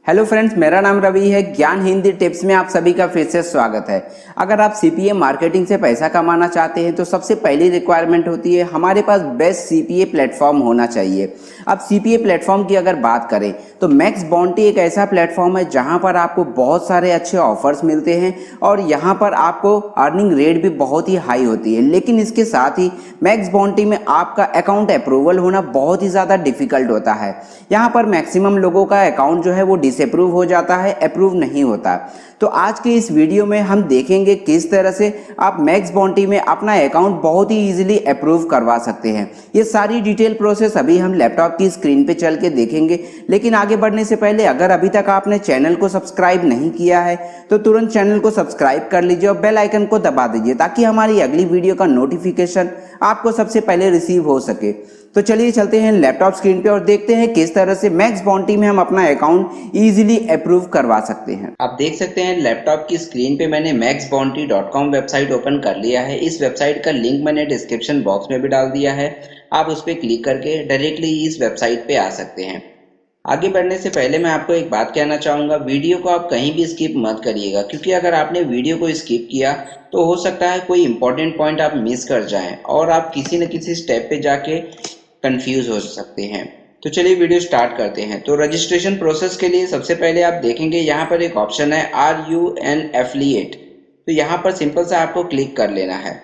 Hello friends, मेरा नाम रवि है। ज्ञान हिंदी टिप्स में आप सभी का फिर से स्वागत है। अगर आप सीपीए मार्केटिंग से पैसा कमाना चाहते हैं तो सबसे पहली रिक्वायरमेंट होती है हमारे पास बेस्ट सीपीए प्लेटफॉर्म होना चाहिए। अब सीपीए प्लेटफॉर्म की अगर बात करें तो मैक्स बाउंटी एक ऐसा प्लेटफॉर्म है जहां पर आपको बहुत सारे अच्छे ऑफर्स मिलते हैं और यहां पर आपको अर्निंग रेट भी बहुत ही हाई होती है। लेकिन इसके साथ ही मैक्स बाउंटी में आपका अकाउंट अप्रूवल होना बहुत ही ज़्यादा डिफिकल्ट होता है। यहाँ पर मैक्सिमम लोगों का अकाउंट जो है वो डिसअप्रूव हो जाता है, अप्रूव नहीं होता। तो आज के इस वीडियो में हम देखेंगे किस तरह से आप मैक्स बाउंटी में अपना अकाउंट बहुत ही इजीली अप्रूव करवा सकते हैं। ये सारी डिटेल प्रोसेस अभी हम लैपटॉप की स्क्रीन पे चल के देखेंगे। लेकिन आगे बढ़ने से पहले अगर अभी तक आपने चैनल को सब्सक्राइब नहीं किया है तो तुरंत चैनल को सब्सक्राइब कर लीजिए और बेल आइकन को दबा दीजिए ताकि हमारी अगली वीडियो का नोटिफिकेशन आपको सबसे पहले रिसीव हो सके। तो चलिए चलते हैं लैपटॉप स्क्रीन पे और देखते हैं किस तरह से मैक्स बाउंटी में हम अपना अकाउंट इजीली अप्रूव करवा सकते हैं। आप देख सकते हैं लैपटॉप की स्क्रीन पे मैंने maxbounty.com वेबसाइट ओपन कर लिया है। इस वेबसाइट का लिंक मैंने डिस्क्रिप्शन बॉक्स में भी डाल दिया है। आप उस पर क्लिक करके डायरेक्टली इस वेबसाइट पे आ सकते हैं। आगे बढ़ने से पहले मैं आपको एक बात कहना चाहूँगा, वीडियो को आप कहीं भी स्किप मत करिएगा, क्योंकि अगर आपने वीडियो को स्किप किया तो हो सकता है कोई इंपॉर्टेंट पॉइंट आप मिस कर जाएं और आप किसी न किसी स्टेप पे जाके कंफ्यूज हो सकते हैं। तो चलिए वीडियो स्टार्ट करते हैं। तो रजिस्ट्रेशन प्रोसेस के लिए सबसे पहले आप देखेंगे यहाँ पर एक ऑप्शन है आर यू एन एफिलिएट। तो यहाँ पर सिंपल सा आपको क्लिक कर लेना है।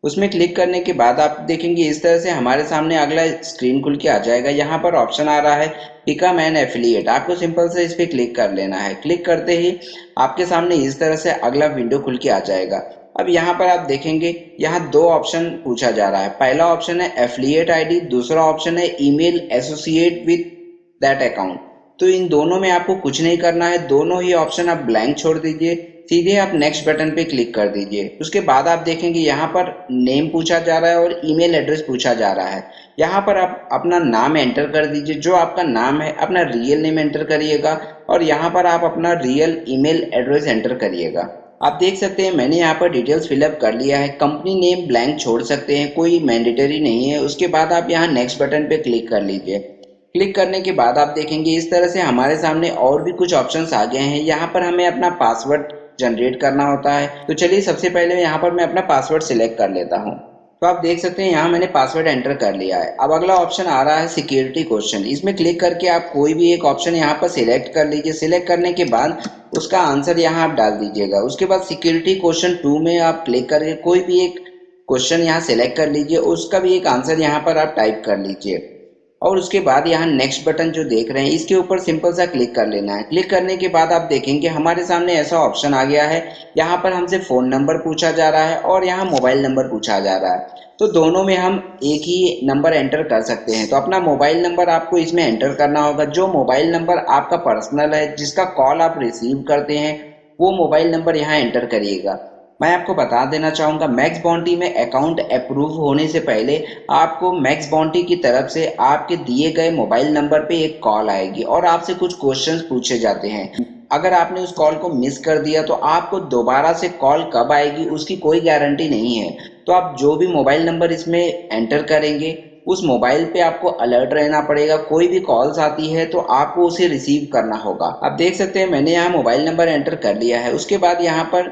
उसमें क्लिक करने के बाद आप देखेंगे इस तरह से हमारे सामने अगला स्क्रीन खुल के आ जाएगा। यहाँ पर ऑप्शन आ रहा है बिकम एन एफिलिएट। आपको सिंपल से इस पर क्लिक कर लेना है। क्लिक करते ही आपके सामने इस तरह से अगला विंडो खुल के आ जाएगा। अब यहाँ पर आप देखेंगे यहाँ दो ऑप्शन पूछा जा रहा है। पहला ऑप्शन है एफिलिएट आईडी, दूसरा ऑप्शन है email associate with that account. तो इन दोनों में आपको कुछ नहीं करना है, दोनों ही ऑप्शन आप ब्लैंक छोड़ दीजिए। सीधे आप नेक्स्ट बटन पे क्लिक कर दीजिए। उसके बाद आप देखेंगे यहाँ पर नेम पूछा जा रहा है और ईमेल एड्रेस पूछा जा रहा है। यहाँ पर आप अपना नाम एंटर कर दीजिए, जो आपका नाम है अपना रियल नेम एंटर करिएगा और यहाँ पर आप अपना रियल ईमेल एड्रेस एंटर करिएगा। आप देख सकते हैं मैंने यहाँ पर डिटेल्स फिलअप कर लिया है। कंपनी नेम ब्लैंक छोड़ सकते हैं, कोई मैंडेटरी नहीं है। उसके बाद आप यहाँ नेक्स्ट बटन पे क्लिक कर लीजिए। क्लिक करने के बाद आप देखेंगे इस तरह से हमारे सामने और भी कुछ ऑप्शंस आ गए हैं। यहाँ पर हमें अपना पासवर्ड जनरेट करना होता है। तो चलिए सबसे पहले यहाँ पर मैं अपना पासवर्ड सिलेक्ट कर लेता हूँ। तो आप देख सकते हैं यहाँ मैंने पासवर्ड एंटर कर लिया है। अब अगला ऑप्शन आ रहा है सिक्योरिटी क्वेश्चन। इसमें क्लिक करके आप कोई भी एक ऑप्शन यहाँ पर सिलेक्ट कर लीजिए। सिलेक्ट करने के बाद उसका आंसर यहाँ आप डाल दीजिएगा। उसके बाद सिक्योरिटी क्वेश्चन 2 में आप क्लिक करके कोई भी एक क्वेश्चन यहाँ सिलेक्ट कर लीजिए, उसका भी एक आंसर यहाँ पर आप टाइप कर लीजिए और उसके बाद यहाँ नेक्स्ट बटन जो देख रहे हैं इसके ऊपर सिंपल सा क्लिक कर लेना है। क्लिक करने के बाद आप देखेंगे हमारे सामने ऐसा ऑप्शन आ गया है। यहाँ पर हमसे फ़ोन नंबर पूछा जा रहा है और यहाँ मोबाइल नंबर पूछा जा रहा है। तो दोनों में हम एक ही नंबर एंटर कर सकते हैं। तो अपना मोबाइल नंबर आपको इसमें एंटर करना होगा। जो मोबाइल नंबर आपका पर्सनल है, जिसका कॉल आप रिसीव करते हैं, वो मोबाइल नंबर यहाँ एंटर करिएगा। मैं आपको बता देना चाहूँगा मैक्स बाउंटी में अकाउंट अप्रूव होने से पहले आपको मैक्स बाउंटी की तरफ से आपके दिए गए मोबाइल नंबर पे एक कॉल आएगी और आपसे कुछ क्वेश्चंस पूछे जाते हैं। अगर आपने उस कॉल को मिस कर दिया तो आपको दोबारा से कॉल कब आएगी उसकी कोई गारंटी नहीं है। तो आप जो भी मोबाइल नंबर इसमें एंटर करेंगे उस मोबाइल पे आपको अलर्ट रहना पड़ेगा। कोई भी कॉल्स आती है तो आपको उसे रिसीव करना होगा। आप देख सकते हैं मैंने यहाँ मोबाइल नंबर एंटर कर लिया है। उसके बाद यहाँ पर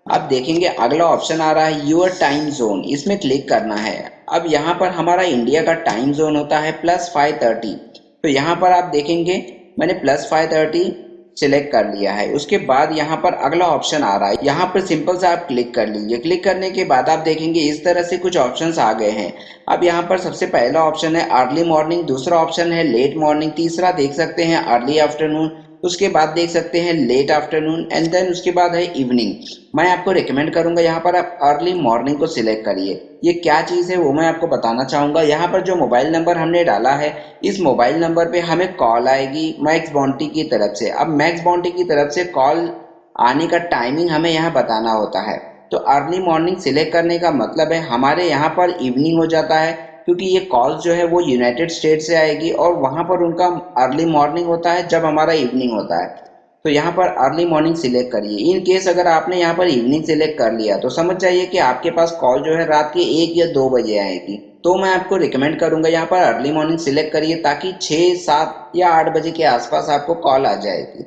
आप देखेंगे अगला ऑप्शन आ रहा है योर टाइम जोन। इसमें क्लिक करना है। अब यहाँ पर हमारा इंडिया का टाइम जोन होता है +5:30। तो यहाँ पर आप देखेंगे मैंने +5:30 सिलेक्ट कर लिया है। उसके बाद यहाँ पर अगला ऑप्शन आ रहा है, यहाँ पर सिंपल से आप क्लिक कर लीजिए। क्लिक करने के बाद आप देखेंगे इस तरह से कुछ ऑप्शंस आ गए हैं। अब यहाँ पर सबसे पहला ऑप्शन है अर्ली मॉर्निंग, दूसरा ऑप्शन है लेट मॉर्निंग, तीसरा देख सकते हैं अर्ली आफ्टरनून, उसके बाद देख सकते हैं लेट आफ्टरनून एंड देन उसके बाद है इवनिंग। मैं आपको रिकमेंड करूंगा यहाँ पर आप अर्ली मॉर्निंग को सिलेक्ट करिए। ये क्या चीज़ है वो मैं आपको बताना चाहूँगा। यहाँ पर जो मोबाइल नंबर हमने डाला है इस मोबाइल नंबर पे हमें कॉल आएगी मैक्स बाउंटी की तरफ से। अब मैक्स बाउंटी की तरफ से कॉल आने का टाइमिंग हमें यहाँ बताना होता है। तो अर्ली मॉर्निंग सिलेक्ट करने का मतलब है हमारे यहाँ पर इवनिंग हो जाता है, क्योंकि ये कॉल्स जो है वो यूनाइटेड स्टेट से आएगी और वहाँ पर उनका अर्ली मॉर्निंग होता है जब हमारा इवनिंग होता है। तो यहाँ पर अर्ली मॉर्निंग सिलेक्ट करिए। इन केस अगर आपने यहाँ पर इवनिंग सिलेक्ट कर लिया तो समझ जाइए कि आपके पास कॉल जो है रात के 1 या 2 बजे आएगी। तो मैं आपको रिकमेंड करूंगा यहाँ पर अर्ली मॉर्निंग सिलेक्ट करिए ताकि 6, 7 या 8 बजे के आसपास आपको कॉल आ जाएगी।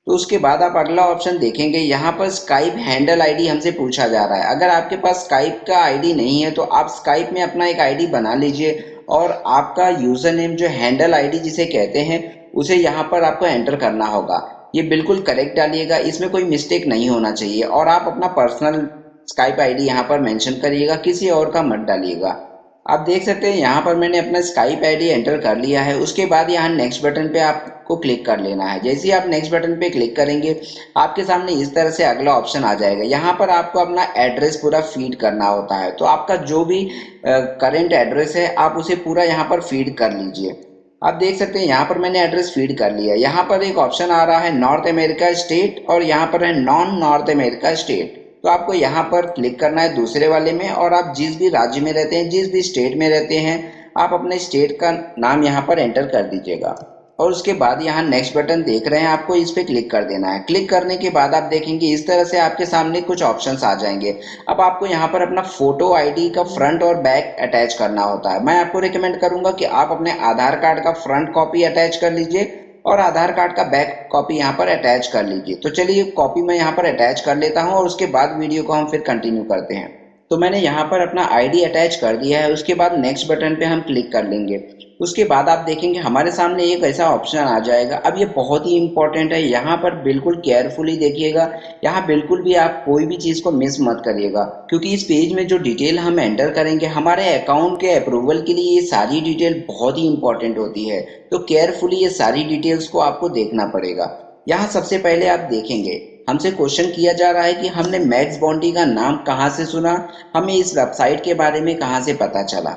तो उसके बाद आप अगला ऑप्शन देखेंगे, यहाँ पर स्काइप हैंडल आईडी हमसे पूछा जा रहा है। अगर आपके पास स्काइप का आईडी नहीं है तो आप स्काइप में अपना एक आईडी बना लीजिए और आपका यूजर नेम जो हैंडल आईडी जिसे कहते हैं उसे यहाँ पर आपको एंटर करना होगा। ये बिल्कुल करेक्ट डालिएगा, इसमें कोई मिस्टेक नहीं होना चाहिए। और आप अपना पर्सनल स्काइप आईडी यहाँ पर मेंशन करिएगा, किसी और का मत डालिएगा। आप देख सकते हैं यहाँ पर मैंने अपना स्काइप आईडी एंटर कर लिया है। उसके बाद यहाँ नेक्स्ट बटन पे आपको क्लिक कर लेना है। जैसे ही आप नेक्स्ट बटन पे क्लिक करेंगे आपके सामने इस तरह से अगला ऑप्शन आ जाएगा। यहाँ पर आपको अपना एड्रेस पूरा फीड करना होता है। तो आपका जो भी करेंट एड्रेस है आप उसे पूरा यहाँ पर फीड कर लीजिए। आप देख सकते हैं यहाँ पर मैंने एड्रेस फीड कर लिया। यहाँ पर एक ऑप्शन आ रहा है नॉर्थ अमेरिका स्टेट और यहाँ पर है नॉन नॉर्थ अमेरिका स्टेट। तो आपको यहाँ पर क्लिक करना है दूसरे वाले में और आप जिस भी राज्य में रहते हैं, जिस भी स्टेट में रहते हैं, आप अपने स्टेट का नाम यहाँ पर एंटर कर दीजिएगा। और उसके बाद यहाँ नेक्स्ट बटन देख रहे हैं, आपको इस पे क्लिक कर देना है। क्लिक करने के बाद आप देखेंगे इस तरह से आपके सामने कुछ ऑप्शंस आ जाएंगे। अब आपको यहाँ पर अपना फोटो आईडी का फ्रंट और बैक अटैच करना होता है। मैं आपको रिकमेंड करूंगा कि आप अपने आधार कार्ड का फ्रंट कॉपी अटैच कर लीजिए और आधार कार्ड का बैक कॉपी यहाँ पर अटैच कर लीजिए। तो चलिए कॉपी मैं यहाँ पर अटैच कर लेता हूँ और उसके बाद वीडियो को हम फिर कंटिन्यू करते हैं। तो मैंने यहाँ पर अपना आईडी अटैच कर दिया है। उसके बाद नेक्स्ट बटन पे हम क्लिक कर लेंगे। उसके बाद आप देखेंगे हमारे सामने एक ऐसा ऑप्शन आ जाएगा। अब ये बहुत ही इंपॉर्टेंट है, यहाँ पर बिल्कुल केयरफुली देखिएगा। यहाँ बिल्कुल भी आप कोई भी चीज़ को मिस मत करिएगा, क्योंकि इस पेज में जो डिटेल हम एंटर करेंगे हमारे अकाउंट के अप्रूवल के लिए ये सारी डिटेल बहुत ही इंपॉर्टेंट होती है। तो केयरफुली ये सारी डिटेल्स को आपको देखना पड़ेगा। यहाँ सबसे पहले आप देखेंगे हमसे क्वेश्चन किया जा रहा है कि हमने मैक्स बॉन्टी का नाम कहाँ से सुना, हमें इस वेबसाइट के बारे में कहाँ से पता चला।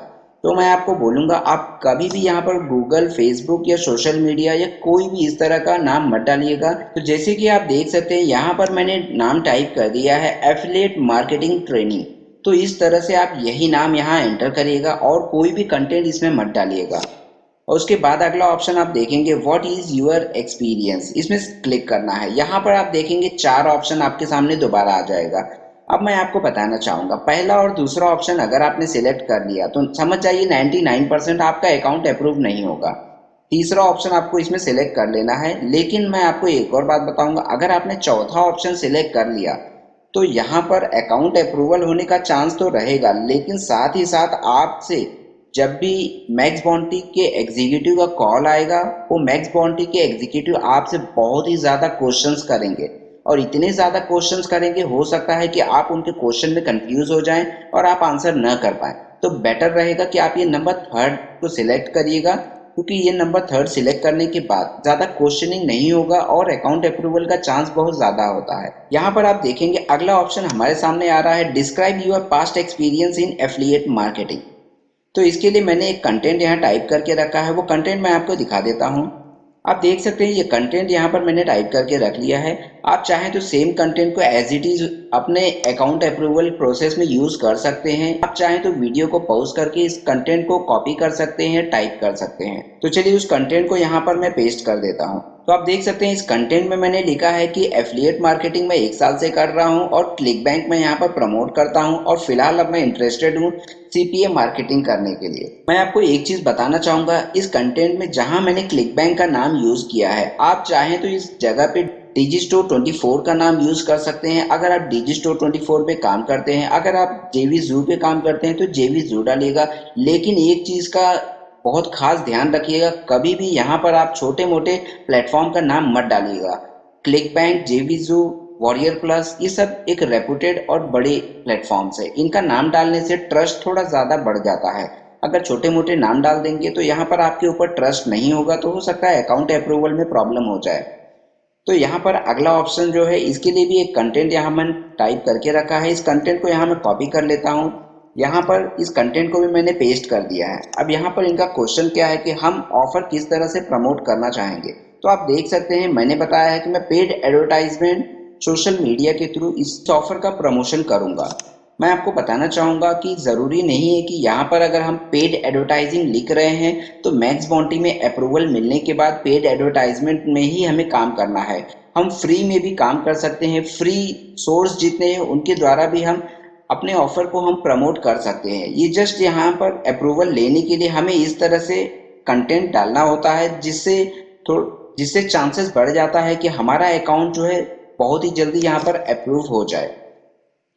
तो मैं आपको बोलूँगा आप कभी भी यहाँ पर गूगल, फेसबुक या सोशल मीडिया या कोई भी इस तरह का नाम मत डालिएगा। तो जैसे कि आप देख सकते हैं यहाँ पर मैंने नाम टाइप कर दिया है एफिलिएट मार्केटिंग ट्रेनिंग। तो इस तरह से आप यही नाम यहाँ एंटर करिएगा और कोई भी कंटेंट इसमें मत डालिएगा। और उसके बाद अगला ऑप्शन आप देखेंगे व्हाट इज योर एक्सपीरियंस, इसमें क्लिक करना है। यहाँ पर आप देखेंगे 4 ऑप्शन आपके सामने दोबारा आ जाएगा। अब मैं आपको बताना चाहूंगा, पहला और दूसरा ऑप्शन अगर आपने सिलेक्ट कर लिया तो समझ जाइए 99% आपका अकाउंट अप्रूव नहीं होगा। तीसरा ऑप्शन आपको इसमें सिलेक्ट कर लेना है। लेकिन मैं आपको एक और बात बताऊंगा, अगर आपने चौथा ऑप्शन सिलेक्ट कर लिया तो यहाँ पर अकाउंट अप्रूवल होने का चांस तो रहेगा, लेकिन साथ ही साथ आपसे जब भी मैक्स बॉन्टी के एग्जीक्यूटिव का कॉल आएगा वो मैक्स बॉन्टी के एग्जीक्यूटिव आपसे बहुत ही ज़्यादा क्वेश्चंस करेंगे और इतने ज़्यादा क्वेश्चंस करेंगे हो सकता है कि आप उनके क्वेश्चन में कंफ्यूज हो जाएं और आप आंसर न कर पाएं। तो बेटर रहेगा कि आप ये नंबर 3 को सिलेक्ट करिएगा, क्योंकि ये नंबर 3 सिलेक्ट करने के बाद ज़्यादा क्वेश्चनिंग नहीं होगा और अकाउंट अप्रूवल का चांस बहुत ज़्यादा होता है। यहाँ पर आप देखेंगे अगला ऑप्शन हमारे सामने आ रहा है describe your past experience in affiliate marketing. तो इसके लिए मैंने एक कंटेंट यहाँ टाइप करके रखा है, वो कंटेंट मैं आपको दिखा देता हूँ। आप देख सकते हैं ये कंटेंट यहाँ पर मैंने टाइप करके रख लिया है। आप चाहें तो सेम कंटेंट को एज इट इज अपने अकाउंट अप्रूवल प्रोसेस में यूज कर सकते हैं। आप चाहें तो वीडियो को पॉज करके इस कंटेंट को कॉपी कर सकते हैं, टाइप कर सकते हैं। तो चलिए उस कंटेंट को यहाँ पर मैं पेस्ट कर देता हूँ। तो आप देख सकते हैं इस कंटेंट में मैंने लिखा है कि एफिलिएट मार्केटिंग मैं 1 साल से कर रहा हूँ और क्लिक बैंक में यहाँ पर प्रमोट करता हूँ और फिलहाल अब मैं इंटरेस्टेड हूँ सीपीए मार्केटिंग करने के लिए। मैं आपको एक चीज बताना चाहूंगा, इस कंटेंट में जहां मैंने क्लिक बैंक का नाम यूज किया है, आप चाहें तो इस जगह पे डिजिस्टोर 24 का नाम यूज कर सकते हैं। अगर आप डिजिस्टोर 24 पे काम करते हैं, अगर आप जेवी जू पे काम करते हैं तो जेवी जू डालिएगा। लेकिन एक चीज का बहुत खास ध्यान रखिएगा, कभी भी यहाँ पर आप छोटे मोटे प्लेटफॉर्म का नाम मत डालिएगा। क्लिक बैंक, जेवीजू, वॉरियर प्लस, ये सब एक रेपुटेड और बड़े प्लेटफॉर्म्स है। इनका नाम डालने से ट्रस्ट थोड़ा ज़्यादा बढ़ जाता है। अगर छोटे मोटे नाम डाल देंगे तो यहाँ पर आपके ऊपर ट्रस्ट नहीं होगा, तो हो सकता है अकाउंट अप्रूवल में प्रॉब्लम हो जाए। तो यहाँ पर अगला ऑप्शन जो है इसके लिए भी एक कंटेंट यहाँ मैंने टाइप करके रखा है। इस कंटेंट को यहाँ मैं कॉपी कर लेता हूँ। यहाँ पर इस कंटेंट को भी मैंने पेस्ट कर दिया है। अब यहाँ पर इनका क्वेश्चन क्या है कि हम ऑफर किस तरह से प्रमोट करना चाहेंगे। तो आप देख सकते हैं मैंने बताया है कि मैं पेड एडवर्टाइजमेंट सोशल मीडिया के थ्रू इस ऑफर का प्रमोशन करूंगा। मैं आपको बताना चाहूंगा कि ज़रूरी नहीं है कि यहाँ पर अगर हम पेड एडवर्टाइजिंग लिख रहे हैं तो मैक्स बॉन्टी में अप्रूवल मिलने के बाद पेड एडवर्टाइजमेंट में ही हमें काम करना है। हम फ्री में भी काम कर सकते हैं। फ्री सोर्स जितने हैं उनके द्वारा भी हम अपने ऑफर को हम प्रमोट कर सकते हैं। ये जस्ट यहाँ पर अप्रूवल लेने के लिए हमें इस तरह से कंटेंट डालना होता है जिससे जिससे चांसेस बढ़ जाता है कि हमारा अकाउंट जो है बहुत ही जल्दी यहाँ पर अप्रूव हो जाए।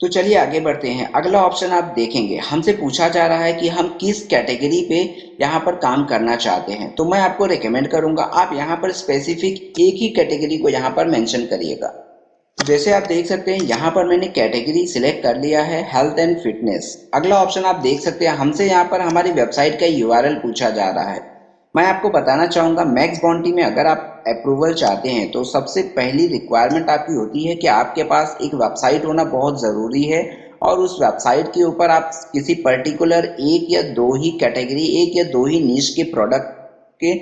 तो चलिए आगे बढ़ते हैं। अगला ऑप्शन आप देखेंगे, हमसे पूछा जा रहा है कि हम किस कैटेगरी पे यहाँ पर काम करना चाहते हैं। तो मैं आपको रिकमेंड करूंगा आप यहाँ पर स्पेसिफिक एक ही कैटेगरी को यहाँ पर मेंशन करिएगा। जैसे आप देख सकते हैं यहाँ पर मैंने कैटेगरी सिलेक्ट कर लिया है, हेल्थ एंड फिटनेस। अगला ऑप्शन आप देख सकते हैं, हमसे यहाँ पर हमारी वेबसाइट का यूआरएल पूछा जा रहा है। मैं आपको बताना चाहूँगा, मैक्स बाउंटी में अगर आप अप्रूवल चाहते हैं तो सबसे पहली रिक्वायरमेंट आपकी होती है कि आपके पास एक वेबसाइट होना बहुत ज़रूरी है, और उस वेबसाइट के ऊपर आप किसी पर्टिकुलर एक या दो ही कैटेगरी, एक या दो ही नीश के प्रोडक्ट के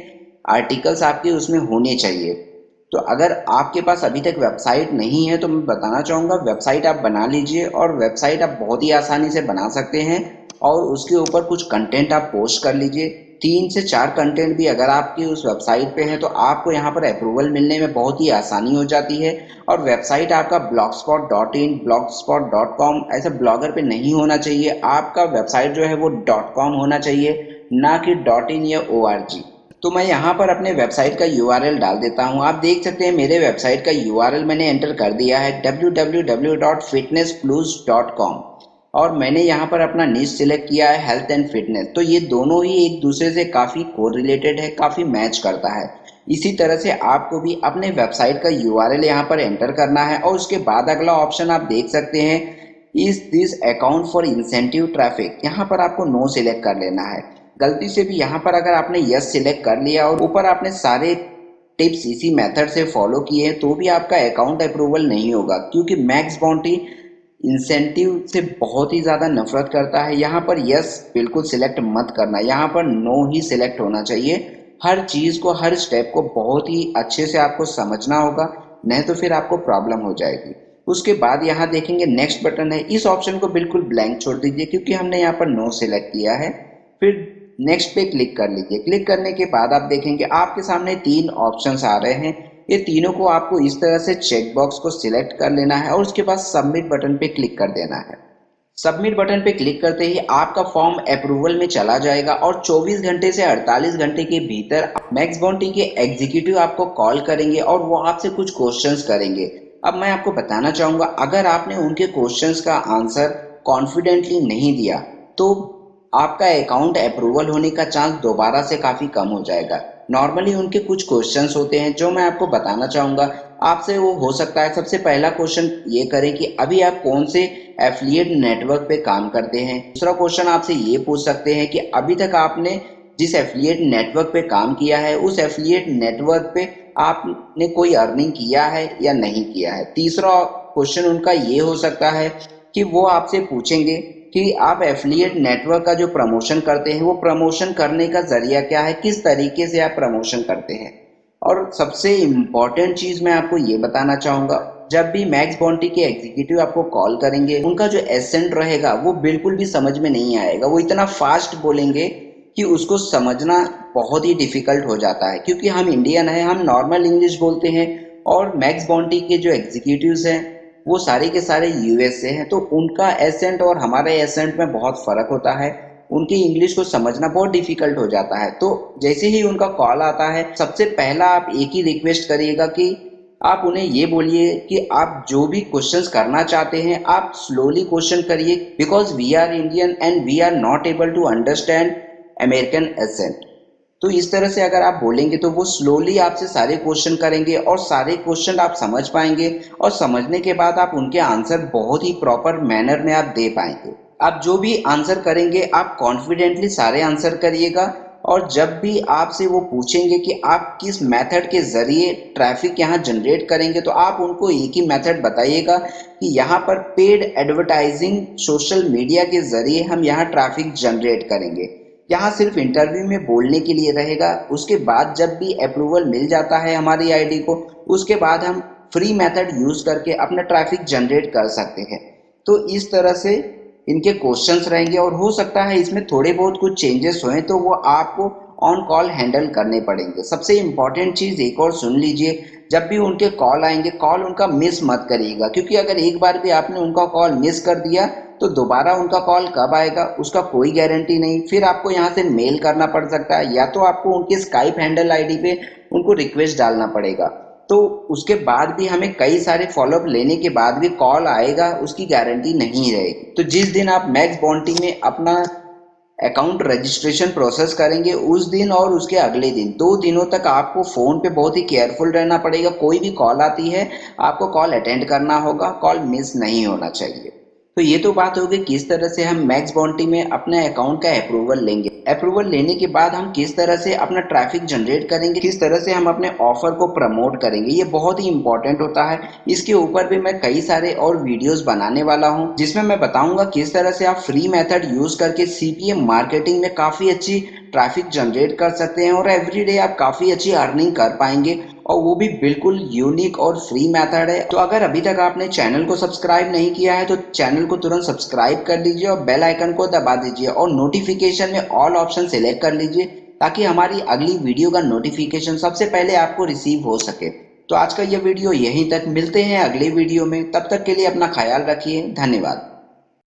आर्टिकल्स आपके उसमें होने चाहिए। तो अगर आपके पास अभी तक वेबसाइट नहीं है तो मैं बताना चाहूँगा वेबसाइट आप बना लीजिए, और वेबसाइट आप बहुत ही आसानी से बना सकते हैं, और उसके ऊपर कुछ कंटेंट आप पोस्ट कर लीजिए। 3 से 4 कंटेंट भी अगर आपकी उस वेबसाइट पे है तो आपको यहाँ पर अप्रूवल मिलने में बहुत ही आसानी हो जाती है। और वेबसाइट आपका blogspot.in, blogspot.com ऐसा ब्लॉगर पे नहीं होना चाहिए। आपका वेबसाइट जो है वो .com होना चाहिए, ना कि .in या org। तो मैं यहाँ पर अपने वेबसाइट का यूआरएल डाल देता हूँ। आप देख सकते हैं मेरे वेबसाइट का यूआरएल मैंने एंटर कर दिया है www.fitnessplus.com, और मैंने यहाँ पर अपना नीश सिलेक्ट किया है हेल्थ एंड फिटनेस। तो ये दोनों ही एक दूसरे से काफ़ी कोरिलेटेड है, काफ़ी मैच करता है। इसी तरह से आपको भी अपने वेबसाइट का यूआरएल यहाँ पर एंटर करना है, और उसके बाद अगला ऑप्शन आप देख सकते हैं, is this account for incentive traffic. यहाँ पर आपको नो सिलेक्ट कर लेना है। गलती से भी यहाँ पर अगर आपने यस सिलेक्ट कर लिया और ऊपर आपने सारे टिप्स इसी मेथड से फॉलो किए हैं तो भी आपका अकाउंट अप्रूवल नहीं होगा, क्योंकि मैक्स बाउंटी इंसेंटिव से बहुत ही ज़्यादा नफरत करता है। यहाँ पर यस बिल्कुल सिलेक्ट मत करना, यहाँ पर नो ही सिलेक्ट होना चाहिए। हर चीज़ को, हर स्टेप को बहुत ही अच्छे से आपको समझना होगा, नहीं तो फिर आपको प्रॉब्लम हो जाएगी। उसके बाद यहाँ देखेंगे नेक्स्ट बटन है, इस ऑप्शन को बिल्कुल ब्लैंक छोड़ दीजिए क्योंकि हमने यहाँ पर नो सिलेक्ट किया है। फिर नेक्स्ट पे क्लिक कर लीजिए। क्लिक करने के बाद आप देखेंगे आपके सामने 3 ऑप्शंस आ रहे हैं। ये तीनों को आपको इस तरह से चेक बॉक्स को सिलेक्ट कर लेना है, और उसके बाद सबमिट बटन पे क्लिक कर देना है। सबमिट बटन पे क्लिक करते ही आपका फॉर्म अप्रूवल में चला जाएगा, और 24 घंटे से 48 घंटे के भीतर मैक्स बाउंटी के एग्जीक्यूटिव आपको कॉल करेंगे और वो आपसे कुछ क्वेश्चंस करेंगे। अब मैं आपको बताना चाहूँगा, अगर आपने उनके क्वेश्चंस का आंसर कॉन्फिडेंटली नहीं दिया तो आपका अकाउंट अप्रूवल होने का चांस दोबारा से काफ़ी कम हो जाएगा। नॉर्मली उनके कुछ क्वेश्चंस होते हैं जो मैं आपको बताना चाहूँगा आपसे। वो हो सकता है सबसे पहला क्वेश्चन ये करें कि अभी आप कौन से एफिलिएट नेटवर्क पे काम करते हैं। दूसरा क्वेश्चन आपसे ये पूछ सकते हैं कि अभी तक आपने जिस एफिलिएट नेटवर्क पे काम किया है उस एफिलिएट नेटवर्क पे आपने कोई अर्निंग किया है या नहीं किया है। तीसरा क्वेश्चन उनका ये हो सकता है कि वो आपसे पूछेंगे कि आप एफिलिएट नेटवर्क का जो प्रमोशन करते हैं वो प्रमोशन करने का जरिया क्या है, किस तरीके से आप प्रमोशन करते हैं। और सबसे इम्पॉर्टेंट चीज़ मैं आपको ये बताना चाहूँगा, जब भी मैक्स बाउंटी के एग्जीक्यूटिव आपको कॉल करेंगे उनका जो एसेंट रहेगा वो बिल्कुल भी समझ में नहीं आएगा। वो इतना फास्ट बोलेंगे कि उसको समझना बहुत ही डिफिकल्ट हो जाता है, क्योंकि हम इंडियन हैं, हम नॉर्मल इंग्लिश बोलते हैं, और मैक्स बाउंटी के जो एग्जीक्यूटिव्स हैं वो सारे के सारे यूएस से हैं, तो उनका एसेंट और हमारे एसेंट में बहुत फ़र्क होता है। उनकी इंग्लिश को समझना बहुत डिफिकल्ट हो जाता है। तो जैसे ही उनका कॉल आता है सबसे पहला आप एक ही रिक्वेस्ट करिएगा कि आप उन्हें ये बोलिए कि आप जो भी क्वेश्चंस करना चाहते हैं आप स्लोली क्वेश्चन करिए, because we are Indian and we are not able to understand American accent. तो इस तरह से अगर आप बोलेंगे तो वो स्लोली आपसे सारे क्वेश्चन करेंगे और सारे क्वेश्चन आप समझ पाएंगे, और समझने के बाद आप उनके आंसर बहुत ही प्रॉपर मैनर में आप दे पाएंगे। आप जो भी आंसर करेंगे आप कॉन्फिडेंटली सारे आंसर करिएगा, और जब भी आपसे वो पूछेंगे कि आप किस मेथड के जरिए ट्रैफिक यहाँ जनरेट करेंगे तो आप उनको एक ही मेथड बताइएगा कि यहाँ पर पेड एडवर्टाइजिंग सोशल मीडिया के जरिए हम यहाँ ट्रैफिक जनरेट करेंगे। यहाँ सिर्फ इंटरव्यू में बोलने के लिए रहेगा। उसके बाद जब भी अप्रूवल मिल जाता है हमारी आईडी को, उसके बाद हम फ्री मेथड यूज करके अपना ट्रैफिक जनरेट कर सकते हैं। तो इस तरह से इनके क्वेश्चंस रहेंगे, और हो सकता है इसमें थोड़े बहुत कुछ चेंजेस हों तो वो आपको ऑन कॉल हैंडल करने पड़ेंगे। सबसे इम्पॉर्टेंट चीज़ एक और सुन लीजिए, जब भी उनके कॉल आएंगे कॉल उनका मिस मत करिएगा, क्योंकि अगर एक बार भी आपने उनका कॉल मिस कर दिया तो दोबारा उनका कॉल कब आएगा उसका कोई गारंटी नहीं। फिर आपको यहाँ से मेल करना पड़ सकता है, या तो आपको उनके स्काइप हैंडल आईडी पे उनको रिक्वेस्ट डालना पड़ेगा। तो उसके बाद भी हमें कई सारे फॉलोअप लेने के बाद भी कॉल आएगा उसकी गारंटी नहीं रहेगी। तो जिस दिन आप मैक्स बॉन्टी में अपना अकाउंट रजिस्ट्रेशन प्रोसेस करेंगे उस दिन और उसके अगले दिन 2 दिनों तक आपको फ़ोन पे बहुत ही केयरफुल रहना पड़ेगा। कोई भी कॉल आती है आपको कॉल अटेंड करना होगा, कॉल मिस नहीं होना चाहिए। तो ये तो बात होगी किस तरह से हम मैक्स बॉन्टी में अपने अकाउंट का अप्रूवल लेंगे। अप्रूवल लेने के बाद हम किस तरह से अपना ट्रैफिक जनरेट करेंगे, किस तरह से हम अपने ऑफर को प्रमोट करेंगे, ये बहुत ही इंपॉर्टेंट होता है। इसके ऊपर भी मैं कई सारे और वीडियोस बनाने वाला हूं जिसमें मैं बताऊंगा किस तरह से आप फ्री मेथड यूज करके सीपीएम मार्केटिंग में काफी अच्छी ट्रैफिक जनरेट कर सकते हैं और एवरीडे आप काफी अच्छी अर्निंग कर पाएंगे, और वो भी बिल्कुल यूनिक और फ्री मेथड है। तो अगर अभी तक आपने चैनल को सब्सक्राइब नहीं किया है तो चैनल को तुरंत सब्सक्राइब कर लीजिए और बेल आइकन को दबा दीजिए और नोटिफिकेशन में ऑल ऑप्शन सेलेक्ट कर लीजिए ताकि हमारी अगली वीडियो का नोटिफिकेशन सबसे पहले आपको रिसीव हो सके। तो आज का ये वीडियो यहीं तक, मिलते हैं अगले वीडियो में, तब तक के लिए अपना ख्याल रखिए। धन्यवाद।